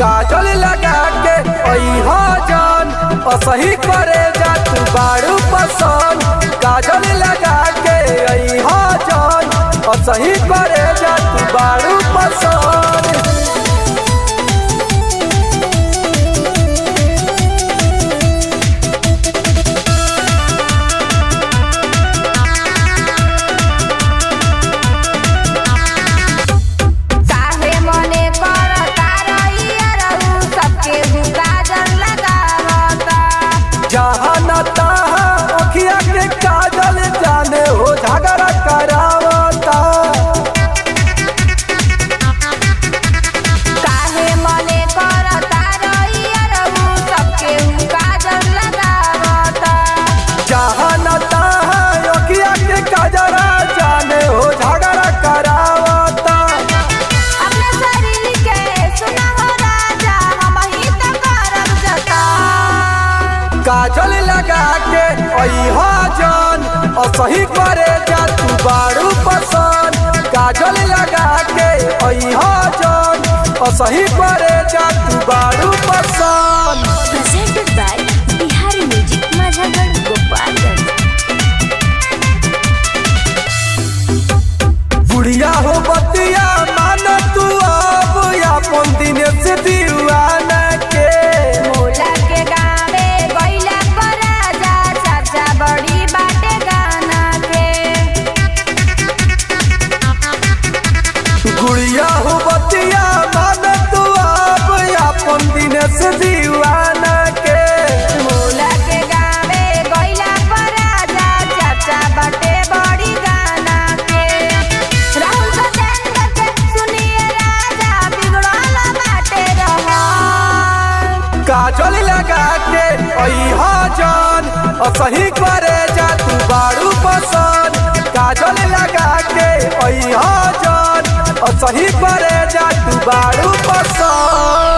काजल लगा के अइहा जान असही करे जा तू बारू पसंद। काजल लगा के अइहा जान असही करे जा तू बारू पसंद। जहाँ न तहाँ अखिया के काजल जाने हो झगड़ा करावता। काहे मने करता रहिया रहू सबके काजल लगावता। जहाँ न तहाँ अखिया के काजल जाने हो झगड़ा करावता। अपने शरीर के सुना हो राजा हम ही तो करब जतन। काजल लगा के अइहा जान असही करे जा तू बारू पसंद। काजल लगा के अइहा जान असही करे जा तू बारू पसंद। Presented by Bihari Music Mazhagar Gopalganj। बुढ़िया हो बतिया मान तू अब अपन दिन से दीवाना के। मोला के गावे गइला पर राजा चाचा बड़ी बाटे गाना के। गुड़िया हो बतिया मान तू अब अपन दिन से दीवाना के। मोला के गावे गइला पर राजा चाचा बाटे बड़ी गाना के। राहुल सतेंद्र के सुनिए राजा बिगड़ल बाटे रहल। काजल लगा के अइहा जान असही करे जा तू बारू पसंद। काजल लगा के अइहा जान असही करे जा तू बारू पसंद।